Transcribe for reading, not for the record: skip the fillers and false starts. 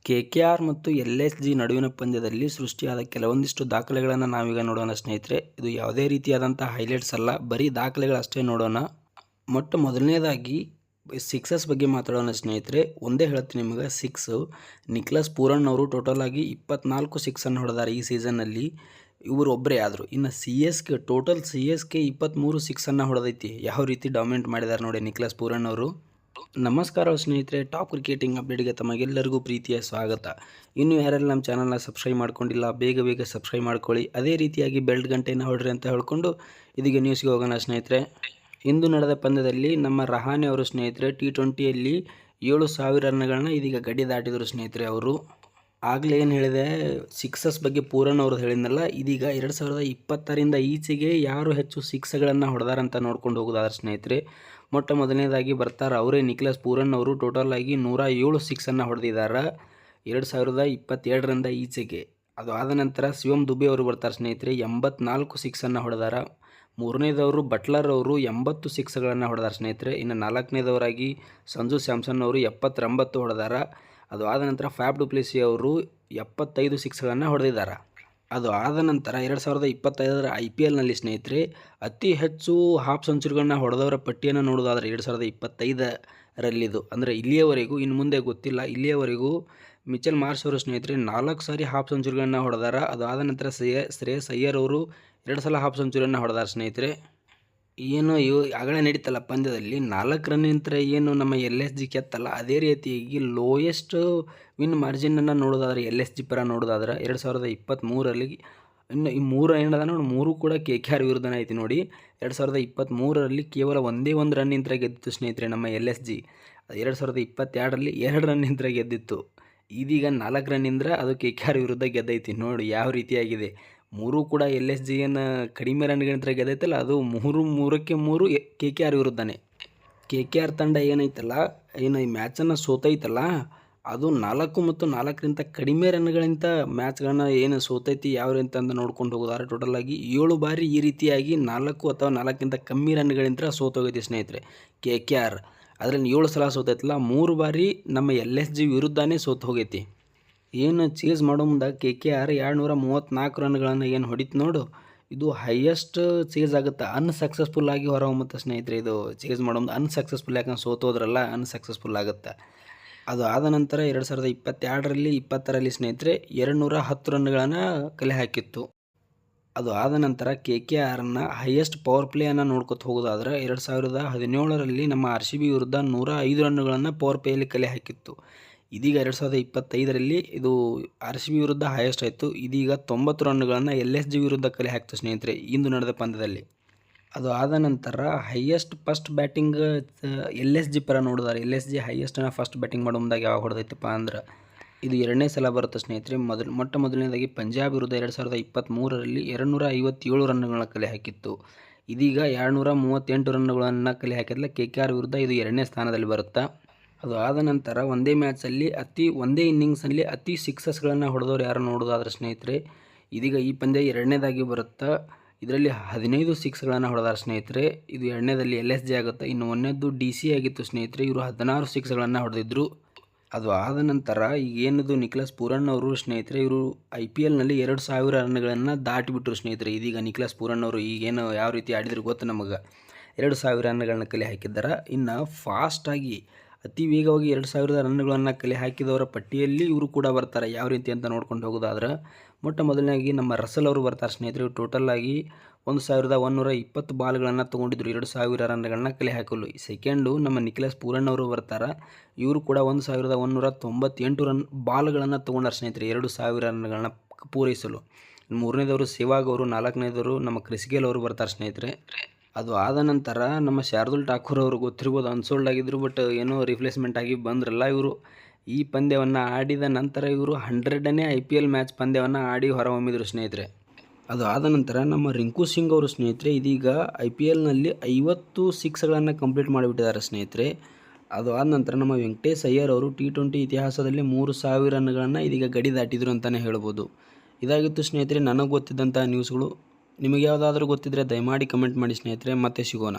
KKR ಮತ್ತು LSG ನಡುವಿನ ಪಂದ್ಯದಲ್ಲಿ ಸೃಷ್ಟಿಯಾದ ಕೆಲವೊಂದಿಷ್ಟು ದಾಖಲೆಗಳನ್ನು ನಾವೀಗ ನೋಡೋಣ ಸ್ನೇಹಿತರೆ. ಇದು ಯಾವುದೇ ರೀತಿಯಾದಂಥ ಹೈಲೈಟ್ಸ್ ಅಲ್ಲ, ಬರೀ ದಾಖಲೆಗಳಷ್ಟೇ ನೋಡೋಣ. ಮೊದಲನೇದಾಗಿ ಸಿಕ್ಸಸ್ ಬಗ್ಗೆ ಮಾತಾಡೋಣ ಸ್ನೇಹಿತರೆ. ಒಂದೇ ಹೇಳ್ತೀನಿ ನಿಮಗೆ, ನಿಕ್ಲಸ್ ಪೂರನ್ ಅವರು ಟೋಟಲ್ ಆಗಿ 24 ಸಿಕ್ಸನ್ನು ಹೊಡೆದಾರೆ ಈ ಸೀಸನ್ನಲ್ಲಿ. ಇವರು ಒಬ್ಬರೇ ಆದರು. ಇನ್ನು ಟೋಟಲ್ ಸಿ ಎಸ್ ಕೆ 23 ಸಿಕ್ಸನ್ನು ಹೊಡೆದೈತಿ. ಯಾವ ರೀತಿ ಡಾಮಿನೇಟ್ ಮಾಡಿದ್ದಾರೆ ನೋಡಿ ನಿಕ್ಲಸ್ ಪೂರನ್ ಅವರು. ನಮಸ್ಕಾರ ಸ್ನೇಹಿತರೆ, ಟಾಪ್ ಕ್ರಿಕೆಟಿಂಗ್ ಅಪ್ಡೇಟ್ಗೆ ತಮಗೆಲ್ಲರಿಗೂ ಪ್ರೀತಿಯ ಸ್ವಾಗತ. ಇನ್ನು ಯಾರೆಲ್ಲ ನಮ್ಮ ಚಾನಲ್ನ ಸಬ್ಸ್ಕ್ರೈಬ್ ಮಾಡ್ಕೊಂಡಿಲ್ಲ, ಬೇಗ ಸಬ್ಸ್ಕ್ರೈಬ್ ಮಾಡ್ಕೊಳ್ಳಿ. ಅದೇ ರೀತಿಯಾಗಿ ಬೆಲ್ಟ್ ಗಂಟೆಯನ್ನು ಹೊಡ್ರಿ ಅಂತ ಹೇಳ್ಕೊಂಡು ಇದೀಗ ನ್ಯೂಸ್ಗೆ ಹೋಗೋಣ ಸ್ನೇಹಿತರೆ. ಇಂದು ನಡೆದ ಪಂದ್ಯದಲ್ಲಿ ನಮ್ಮ ರಹಾನೆ ಅವರು ಸ್ನೇಹಿತರೆ T20ಯಲ್ಲಿ 7,000 ರನ್ಗಳನ್ನು ಇದೀಗ ಗಡಿ ದಾಟಿದರು ಸ್ನೇಹಿತರೆ. ಅವರು ಆಗಲೇ ಏನು ಹೇಳಿದೆ, ಸಿಕ್ಸಸ್ ಬಗ್ಗೆ ಪೂರನ್ ಅವರು ಹೇಳಿದ್ನಲ್ಲ, ಇದೀಗ 2020ರಿಂದ ಈಚೆಗೆ ಯಾರು ಹೆಚ್ಚು ಸಿಕ್ಸ್ಗಳನ್ನು ಹೊಡೆದಾರಂತ ನೋಡ್ಕೊಂಡು ಹೋಗೋದಾದ್ರೆ ಸ್ನೇಹಿತರೆ, ಮೊದಲನೇದಾಗಿ ಬರ್ತಾರೆ ಅವರೇ ನಿಕ್ಲಸ್ ಪೂರನ್ ಅವರು. ಟೋಟಲ್ ಆಗಿ 107 ಸಿಕ್ಸನ್ನು ಹೊಡೆದಿದ್ದಾರೆ 2022ರಿಂದ ಈಚೆಗೆ. ಅದು ಆದ ನಂತರ ಶಿವಮ್ ದುಬೆ ಅವರು ಬರ್ತಾರೆ ಸ್ನೇಹಿತರೆ, 84 ಸಿಕ್ಸನ್ನು ಹೊಡೆದಾರ. ಮೂರನೇದವರು ಬಟ್ಲರ್ ಅವರು 80 ಸಿಕ್ಸ್ಗಳನ್ನು ಹೊಡೆದಾರ ಸ್ನೇಹಿತರೆ. ಇನ್ನು ನಾಲ್ಕನೇದವರಾಗಿ ಸಂಜು ಸ್ಯಾಮ್ಸನ್ ಅವರು 79 ಹೊಡೆದಾರ. ಅದು ಆದ ನಂತರ ಫ್ಯಾಬ್ ಡು ಪ್ಲೆಸಿ ಅವರು 75 ಸಿಕ್ಸ್ಗಳನ್ನು ಹೊಡೆದಿದ್ದಾರೆ. ಅದು ಆದ ನಂತರ 2025ರ IPLನಲ್ಲಿ ಸ್ನೇಹಿತರೆ ಅತಿ ಹೆಚ್ಚು ಹಾಫ್ ಸೆಂಚುರಿಗಳನ್ನ ಹೊಡೆದವರ ಪಟ್ಟಿಯನ್ನು ನೋಡೋದಾದರೆ 2025ರಲ್ಲಿದು ಅಂದರೆ ಇಲ್ಲಿಯವರೆಗೂ, ಇನ್ನು ಮುಂದೆ ಗೊತ್ತಿಲ್ಲ, ಇಲ್ಲಿಯವರೆಗೂ ಮಿಚೆಲ್ ಮಾರ್ಷ್ ಅವರು ಸ್ನೇಹಿತರೆ 4 ಸಾರಿ ಹಾಫ್ ಸೆಂಚುರಿಗಳನ್ನ ಹೊಡೆದಾರ. ಅದು ಆದ ನಂತರ ಶ್ರೇಯಸ್ ಅಯ್ಯರ್ ಅವರು 2 ಸಲ ಹಾಫ್ ಸೆಂಚುರಿಯನ್ನು ಹೊಡೆದಾರ ಸ್ನೇಹಿತರೆ. ಏನು ಆಗಲೇ ನಡೀತಲ್ಲ ಪಂದ್ಯದಲ್ಲಿ 4 ರನ್ನಿಂದ ಏನು ನಮ್ಮ LSG ಕೆತ್ತಲ್ಲ, ಅದೇ ರೀತಿಯಾಗಿ ಲೋಯೆಸ್ಟ್ ವಿನ್ ಮಾರ್ಜಿನನ್ನು ನೋಡೋದಾದ್ರೆ LSG ಪರ ನೋಡೋದಾದ್ರೆ 2023ರಲ್ಲಿ ಇನ್ನು ಈ 3 ಏನದ ನೋಡಿ, 3 ಕೂಡ KKR ವಿರುದ್ಧನೇ ಐತಿ ನೋಡಿ. 2023ರಲ್ಲಿ ಕೇವಲ ಒಂದೇ ಒಂದು ರನ್ನಿಂದ ಗೆದ್ದಿತ್ತು ಸ್ನೇಹಿತರೆ ನಮ್ಮ LSG. 2022ರಲ್ಲಿ 2 ರನ್ನಿಂದ ಗೆದ್ದಿತ್ತು. ಇದೀಗ 4 ರನ್ನಿಂದ ಅದು KKR ವಿರುದ್ಧ ಗೆದ್ದೈತಿ. ನೋಡಿ ಯಾವ ರೀತಿಯಾಗಿದೆ. 3 ಕೂಡ LSG ಏನು ಕಡಿಮೆ ರನ್ಗಳಿಂದ ಗೆದ್ದೈತಲ್ಲ, ಅದು 3 KKR ವಿರುದ್ಧನೇ. KKR ತಂಡ ಏನೈತಲ್ಲ, ಏನು ಈ ಮ್ಯಾಚನ್ನು ಸೋತೈತಲ್ಲ, ಅದು 4 ಮತ್ತು 4ರಿಂದ ಕಡಿಮೆ ರನ್ಗಳಿಂದ ಮ್ಯಾಚ್ಗಳನ್ನ ಏನು ಸೋತೈತಿ ಯಾವ ರೀತಿ ಅಂತ ನೋಡ್ಕೊಂಡು ಹೋಗೋದಾದ್ರೆ ಟೋಟಲ್ ಆಗಿ 7 ಬಾರಿ ಈ ರೀತಿಯಾಗಿ 4 ಅಥವಾ 4ಕ್ಕಿಂತ ಕಮ್ಮಿ ರನ್ಗಳಿಂದ ಸೋತೋಗೈತಿ ಸ್ನೇಹಿತರೆ KKR. ಅದರಲ್ಲಿ 7 ಸಲ ಸೋತೈತಲ್ಲ, 3 ಬಾರಿ ನಮ್ಮ LSG ವಿರುದ್ಧನೇ ಸೋತು ಹೋಗೈತಿ. ಏನು ಚೇಸ್ ಮಾಡೋ ಮುಂದೆ KKR 234 ರನ್ಗಳನ್ನು ಏನು ಹೊಡಿತು ನೋಡು, ಇದು ಹೈಯೆಸ್ಟ್ ಚೇಸ್ ಆಗುತ್ತೆ. ಅನ್ಸಕ್ಸಸ್ಫುಲ್ ಆಗಿ ಹೊರಹೊಮ್ಮುತ್ತೆ ಸ್ನೇಹಿತರೆ. ಇದು ಚೇಸ್ ಮಾಡೋ ಮುಂದೆ ಅನ್ಸಕ್ಸಸ್ಫುಲ್, ಯಾಕಂದ್ರೆ ಸೋತೋದ್ರಲ್ಲ, ಅನ್ಸಕ್ಸಸ್ಫುಲ್ ಆಗುತ್ತೆ. ಅದು ಆದ ನಂತರ 2022ರಲ್ಲಿ 20ರಲ್ಲಿ ಸ್ನೇಹಿತರೆ 210 ರನ್ಗಳನ್ನು ಕಲೆ ಹಾಕಿತ್ತು. ಅದು ಆದ ನಂತರ KKRನ ಹೈಯೆಸ್ಟ್ ಪವರ್ ಪ್ಲೇಯನ್ನು ನೋಡ್ಕೊತ ಹೋಗೋದಾದ್ರೆ 2017ರಲ್ಲಿ ನಮ್ಮ RCB ವಿರುದ್ಧ 105 ರನ್ಗಳನ್ನು ಪವರ್ ಪ್ಲೇಯಲ್ಲಿ ಕಲೆ ಹಾಕಿತ್ತು. ಇದೀಗ 2025ರಲ್ಲಿ ಇದು RCB ವಿರುದ್ಧ ಹೈಯೆಸ್ಟ್ ಆಯಿತು. ಇದೀಗ 90 ರನ್ಗಳನ್ನು LSG ವಿರುದ್ಧ ಕಲೆ ಹಾಕ್ತು ಸ್ನೇಹಿತರೆ ಇಂದು ನಡೆದ ಪಂದ್ಯದಲ್ಲಿ. ಅದು ಆದ ನಂತರ ಹೈಯೆಸ್ಟ್ ಫಸ್ಟ್ ಬ್ಯಾಟಿಂಗ್ LSG ಪರ ನೋಡಿದಾರೆ. LSG ಹೈಯೆಸ್ಟನ್ನು ಫಸ್ಟ್ ಬ್ಯಾಟಿಂಗ್ ಮಾಡೋ ಮುಂದಾಗ ಯಾವಾಗ ಹೊಡೆದೈತಪ್ಪ ಅಂದ್ರೆ ಇದು 2ನೇ ಸಲ ಬರುತ್ತೆ ಸ್ನೇಹಿತರೆ. ಮೊದಲನೇದಾಗಿ ಪಂಜಾಬ್ ವಿರುದ್ಧ 2023ರಲ್ಲಿ 257 ರನ್ಗಳನ್ನು ಕಲೆ ಹಾಕಿತ್ತು. ಇದೀಗ 238 ರನ್ಗಳನ್ನು ಕಲೆ ಹಾಕಿದ್ಲ KKR ವಿರುದ್ಧ. ಇದು 2ನೇ ಸ್ಥಾನದಲ್ಲಿ ಬರುತ್ತೆ. ಅದು ಆದ ನಂತರ ಒಂದೇ ಮ್ಯಾಚಲ್ಲಿ ಒಂದೇ ಇನ್ನಿಂಗ್ಸಲ್ಲಿ ಅತಿ ಸಿಕ್ಸಸ್ಗಳನ್ನು ಹೊಡೆದವ್ರು ಯಾರು ನೋಡೋದಾದ್ರೆ ಸ್ನೇಹಿತರೆ, ಇದೀಗ ಈ ಪಂದ್ಯ 2ನೇದಾಗಿ ಬರುತ್ತೆ. ಇದರಲ್ಲಿ 15 ಸಿಕ್ಸ್ಗಳನ್ನು ಹೊಡೆದಾರೆ ಸ್ನೇಹಿತರೆ. ಇದು 2ನೇದಲ್ಲಿ LSG ಆಗುತ್ತೆ. ಇನ್ನು 1ನೇದು DC ಆಗಿತ್ತು ಸ್ನೇಹಿತರೆ, ಇವರು 16 ಸಿಕ್ಸ್ಗಳನ್ನು ಹೊಡೆದಿದ್ರು. ಅದು ಆದ ನಂತರ ಈಗ ಏನಿದು ನಿಕ್ಲಸ್ ಪೂರನ್ ಅವರು ಸ್ನೇಹಿತರೆ, ಇವರು IPLನಲ್ಲಿ 2,000 ರನ್ಗಳನ್ನು ದಾಟಿಬಿಟ್ರು ಸ್ನೇಹಿತರೆ. ಇದೀಗ ನಿಕ್ಲಸ್ ಪೂರನ್ ಅವರು ಈಗೇನು ಯಾವ ರೀತಿ ಆಡಿದ್ರು ಗೊತ್ತು ನಮಗೆ, 2,000 ರನ್ಗಳನ್ನ ಕಲೆ ಹಾಕಿದ್ದಾರೆ. ಇನ್ನು ಫಾಸ್ಟಾಗಿ ಅತಿ ವೇಗವಾಗಿ 2,000 ರನ್ಗಳನ್ನು ಕಲೆ ಹಾಕಿದವರ ಪಟ್ಟಿಯಲ್ಲಿ ಇವರು ಕೂಡ ಬರ್ತಾರೆ. ಯಾವ ರೀತಿ ಅಂತ ನೋಡ್ಕೊಂಡು ಹೋಗೋದಾದ್ರೆ ಮೊದಲನೇದಾಗಿ ನಮ್ಮ ರಸಲ್ ಅವರು ಬರ್ತಾರೆ ಸ್ನೇಹಿತರೆ. ಟೋಟಲ್ ಆಗಿ 1,120 ಬಾಲ್ಗಳನ್ನು ತೊಗೊಂಡಿದ್ರು 2,000 ರನ್ಗಳನ್ನ ಕಲೆ ಹಾಕಲು. ಸೆಕೆಂಡು ನಮ್ಮ ನಿಕ್ಲಸ್ ಪೂರನ್ ಅವರು ಬರ್ತಾರೆ. ಇವರು ಕೂಡ 1,198 ಬಾಲ್ಗಳನ್ನು ತೊಗೊಂಡಾರ ಸ್ನೇಹಿತರೆ 2,000 ರನ್ಗಳನ್ನ ಪೂರೈಸಲು. ಮೂರನೇದವರು ಸೆಹ್ವಾಗ್ ಅವರು, ನಾಲ್ಕನೇದವರು ನಮ್ಮ ಕ್ರಿಸ್ ಗೇಲ್ ಅವರು ಬರ್ತಾರೆ ಸ್ನೇಹಿತರೆ. ಅದು ಆದ ನಂತರ ನಮ್ಮ ಶಾರ್ದುಲ್ ಠಾಕೂರ್ ಅವರು ಗೊತ್ತಿರ್ಬೋದು, ಅನ್ಸೋಲ್ಡ್ ಆಗಿದ್ರು, ಬಟ್ ಏನೋ ರಿಪ್ಲೇಸ್ಮೆಂಟ್ ಆಗಿ ಬಂದ್ರಲ್ಲ ಇವರು. ಈ ಪಂದ್ಯವನ್ನು ಆಡಿದ ನಂತರ ಇವರು 100ನೇ IPL ಮ್ಯಾಚ್ ಪಂದ್ಯವನ್ನು ಆಡಿ ಹೊರಹೊಮ್ಮಿದ್ರು ಸ್ನೇಹಿತರೆ. ಅದು ಆದ ನಂತರ ನಮ್ಮ ರಿಂಕು ಸಿಂಗ್ ಅವರು ಸ್ನೇಹಿತರೆ ಇದೀಗ IPLನಲ್ಲಿ 50 ಸಿಕ್ಸ್ಗಳನ್ನು ಕಂಪ್ಲೀಟ್ ಮಾಡಿಬಿಟ್ಟಿದ್ದಾರೆ ಸ್ನೇಹಿತರೆ. ಅದು ಆದ ನಂತರ ನಮ್ಮ ವೆಂಕಟೇಶ್ ಅಯ್ಯರ್ ಅವರು T20 ಇತಿಹಾಸದಲ್ಲಿ 3,000 ರನ್ಗಳನ್ನು ಇದೀಗ ಗಡಿ ದಾಟಿದ್ರು ಅಂತಲೇ ಹೇಳ್ಬೋದು. ಇದಾಗಿತ್ತು ಸ್ನೇಹಿತರೆ ನನಗೆ ಗೊತ್ತಿದ್ದಂಥ ನ್ಯೂಸ್ಗಳು. ನಿಮಗೆ ಯಾವುದಾದ್ರೂ ಗೊತ್ತಿದ್ದರೆ ದಯಮಾಡಿ ಕಮೆಂಟ್ ಮಾಡಿ ಸ್ನೇಹಿತರೆ. ಮತ್ತೆ ಸಿಗೋಣ.